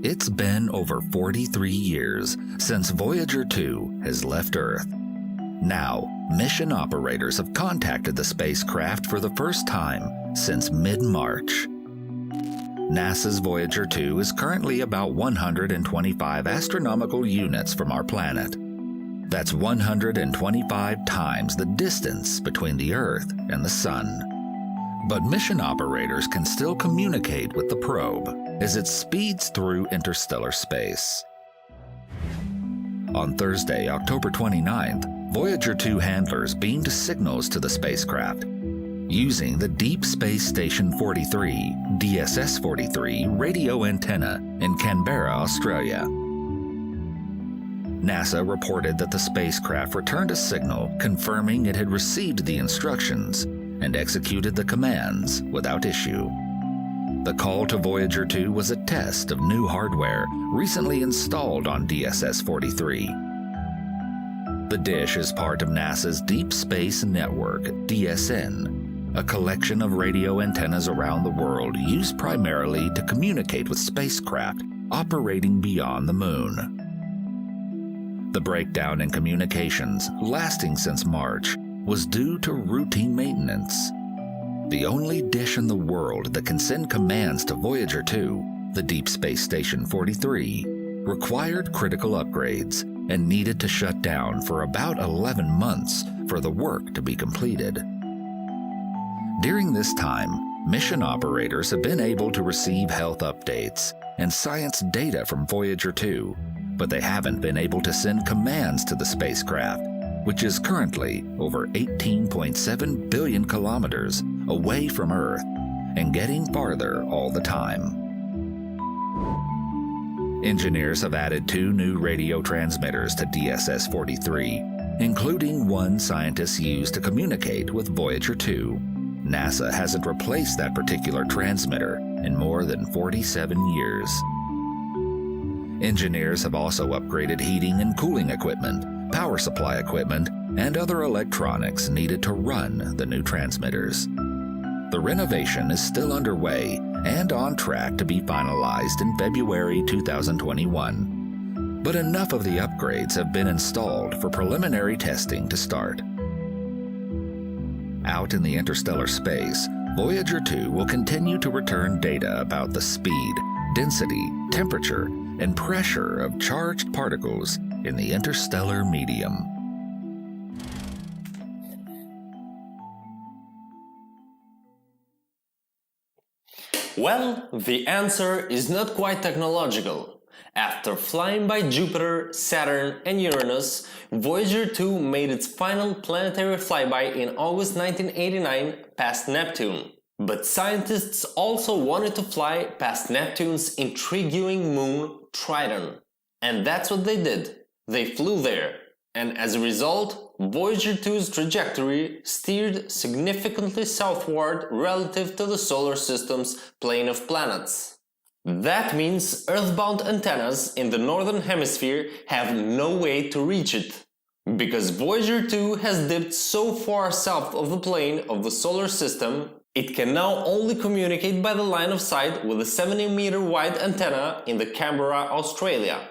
It's been over 43 years since Voyager 2 has left Earth. Now, mission operators have contacted the spacecraft for the first time since mid-March. NASA's Voyager 2 is currently about 125 astronomical units from our planet. That's 125 times the distance between the Earth and the Sun. But mission operators can still communicate with the probe as it speeds through interstellar space. On Thursday, October 29th, Voyager 2 handlers beamed signals to the spacecraft using the Deep Space Station 43 DSS-43 radio antenna in Canberra, Australia. NASA reported that the spacecraft returned a signal confirming it had received the instructions and executed the commands without issue. The call to Voyager 2 was a test of new hardware recently installed on DSS-43. The dish is part of NASA's Deep Space Network, DSN, a collection of radio antennas around the world used primarily to communicate with spacecraft operating beyond the Moon. The breakdown in communications, lasting since March, was due to routine maintenance. The only dish in the world that can send commands to Voyager 2, the Deep Space Station 43, required critical upgrades and needed to shut down for about 11 months for the work to be completed. During this time, mission operators have been able to receive health updates and science data from Voyager 2, but they haven't been able to send commands to the spacecraft, which is currently over 18.7 billion kilometers away from Earth and getting farther all the time. Engineers have added 2 new radio transmitters to DSS-43, including one scientists used to communicate with Voyager 2. NASA hasn't replaced that particular transmitter in more than 47 years. Engineers have also upgraded heating and cooling equipment, power supply equipment, and other electronics needed to run the new transmitters. The renovation is still underway and on track to be finalized in February 2021. But enough of the upgrades have been installed for preliminary testing to start. Out in the interstellar space, Voyager 2 will continue to return data about the speed, density, temperature, and pressure of charged particles in the interstellar medium. Well, the answer is not quite technological. After flying by Jupiter, Saturn and Uranus, Voyager 2 made its final planetary flyby in August 1989 past Neptune. But scientists also wanted to fly past Neptune's intriguing moon, Triton. And that's what they did. They flew there. And as a result, Voyager 2's trajectory steered significantly southward relative to the solar system's plane of planets. That means Earthbound antennas in the northern hemisphere have no way to reach it. Because Voyager 2 has dipped so far south of the plane of the solar system, it can now only communicate by the line of sight with a 70-meter wide antenna in the Canberra, Australia.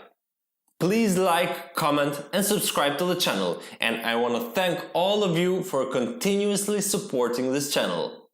Please like, comment and subscribe to the channel, and I want to thank all of you for continuously supporting this channel.